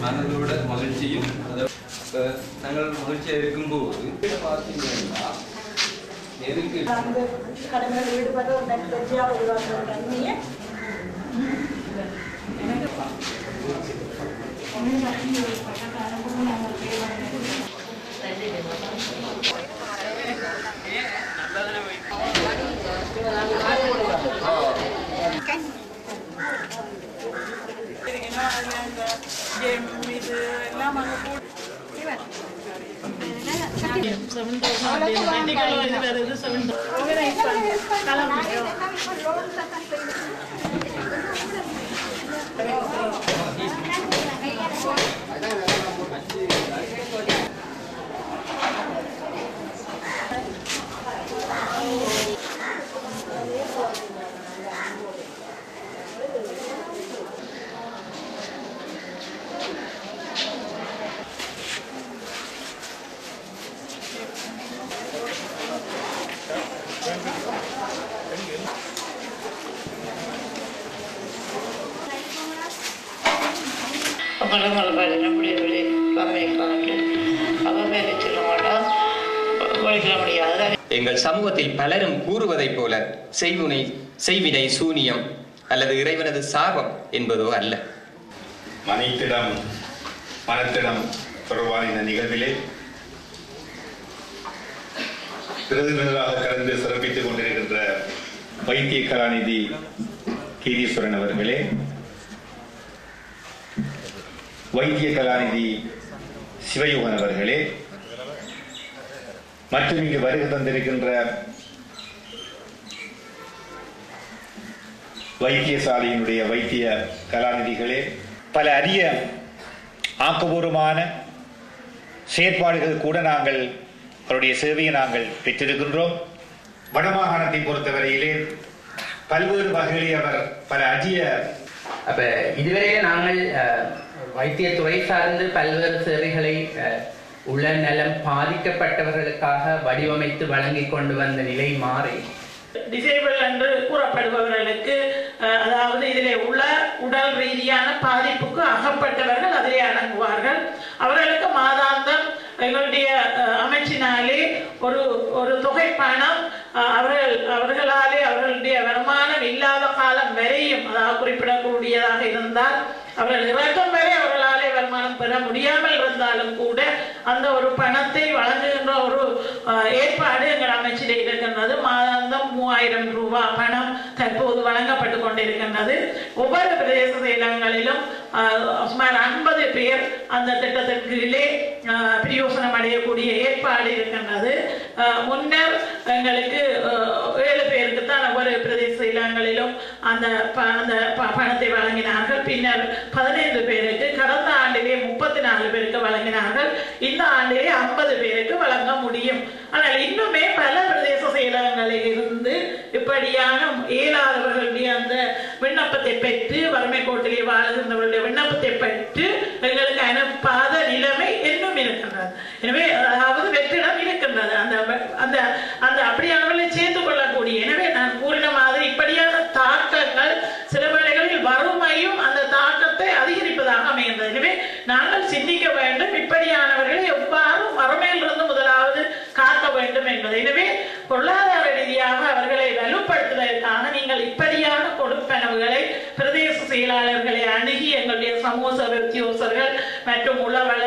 மனதோட மகிழ்ச்சியும் நாங்கள் மகிழ்ச்சியாக இருக்கும்போது பார்த்தீங்கன்னா எதுக்கு கடமையில் ஈடுபட்ட ஒரு நெக்ஸ்ட் உருவாக்குற தன்மையை எங்கள் சமூகத்தில் பலரும் கூறுவதைப் போல செய்வினை சூனியம் அல்லது இறைவனது சாபம் என்பதோ அல்ல. மனத்திடம் தொடர்பான இந்த நிகழ்விலே விருதுநராக கலந்து சிறப்பித்துக் கொண்டிருக்கின்ற வைத்திய கலாநிதி கீதீஸ்வரன் அவர்களே, வைத்திய கலாநிதி சிவயோகன் அவர்களே, மற்றும் இங்கு வருகை தந்திருக்கின்ற வைத்தியசாலையினுடைய வைத்திய கலாநிதிகளே, பல அரிய ஆக்கப்பூர்வமான செயற்பாடுகள் கூட நாங்கள் அவருடைய சேவையை நாங்கள் பெற்றிருக்கின்றோம். வடமாகாணத்தை பொறுத்தவரையிலே பல்வேறு வகையிலே அவர் பல அரிய அப்ப இதுவரையிலே நாங்கள் வைத்தியத்துறை சார்ந்து பல்வேறு சேவைகளை உள்ள நலம் பாதிக்கப்பட்டவர்களுக்காக வடிவமைத்து வழங்கி கொண்டு வந்த நிலை மாறி டிசேபிள் என்று கூறப்படுபவர்களுக்கு, அதாவது இதிலே உள்ள உடல் ரீதியான பாதிப்புக்கு அகப்பட்டவர்கள் அதிலே அடங்குவார்கள். அவர்களுக்கு மாதாந்தம் எங்களுடைய அமைச்சினாலே ஒரு தொகை பணம் அவர்களாலே அவர்களுடைய வருமானம் இல்லாத காலம் வரையும், அதாவது குறிப்பிடக்கூடியதாக இருந்தால் அவர்கள் இறக்கும் வரை அவர்களாலே வருமானம் பெற முடியாமல் இருந்தாலும் கூட அந்த ஒரு பணத்தை வழங்குகின்ற ஒரு ஏற்பாடு எங்கள் அமைச்சிலே இருக்கின்றது. மாதாந்தம் 3000 ரூபாய் பணம் தற்போது வழங்கப்பட்டு கொண்டிருக்கின்றது. ஒவ்வொரு பிரதேச செயலகங்களிலும் சுமார் 50 பேர் அந்த திட்டத்திற்கு கீழே பிரயோசனம் அடையக்கூடிய ஏற்பாடு இருக்கின்றது. முன்னர் எங்களுக்கு 7 பேருக்கு தான் ஒவ்வொரு பிரதேச செயலகங்களிலும் அந்த பணத்தை வழங்கினார்கள். பின்னர் 15 பேருக்கு, கடந்த ஆண்டிலே 34 பேருக்கு வழங்கினார்கள். இந்த ஆண்டிலே 50 பேருக்கு வழங்க முடியும். ஆனால் இன்னுமே பல பிரதேச செயலகங்களில் இருந்து இப்படியான இயலாதவர்களுடைய அந்த விண்ணப்பத்தை பெற்று, வறுமை கோட்டிலே வாழ்கின்றவர்களுடைய விண்ணப்பத்தை பெற்று எங்களுக்கு அனுப்பாத நிலைமை இன்னும் இருக்கின்றது. எனவே அதாவது வெற்றிடம் இருக்கின்றது அந்த அப்படியானவர்களை சேர்ந்து கொள்ளக்கூடிய. எனவே நான் கூறின மாதிரி இப்படியான தாக்கங்கள் சில வேளைகளில் வறுமையும் அந்த தாக்கத்தை அதிகரிப்பதாக அமைகின்றது. எனவே நாங்கள் சிந்திக்க வேண்டும், இப்படியானவர்களை எவ்வாறு வறுமையிலிருந்து முதலாவது காக்க வேண்டும் என்பது. எனவே பொருளாதார ரீதியாக அவர்களை வலுப்படுத்துவதற்காக நீங்கள் இப்படியான கொடுப்பனவுகளை பிரதேச செயலாளர்களை அணுகி எங்களுடைய சமூக சேவை உத்தியோகஸ்தர்கள் மற்றும் உளவள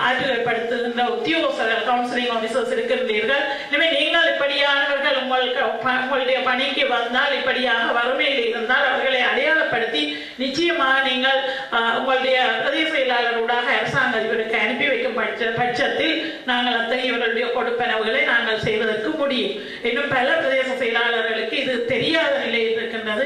ஆற்றுப்படுத்துகின்ற உத்தியோகஸ்தர்கள், கவுன்சிலிங் ஆபீசர்ஸ் இருக்கின்றீர்கள். எனவே நீங்கள் இப்படியானவர்கள் உங்களுடைய பணிக்கு வந்தால், இப்படியாக வறுமையில் இருந்தால் அவர்களை அடையாளப்படுத்தி நிச்சயமாக நீங்கள் உங்களுடைய பிரதேச செயலாளர்களாக அரசாங்க அதிபருக்கு அனுப்பி வைக்கும் பட்சத்தில் நாங்கள் அத்தகையவர்களுடைய கொடுப்பனவுகளை நாங்கள் செய்வதற்கு முடியும். இன்னும் பல பிரதேச செயலாளர்களுக்கு இது தெரியாத நிலையில் இருக்கின்றது.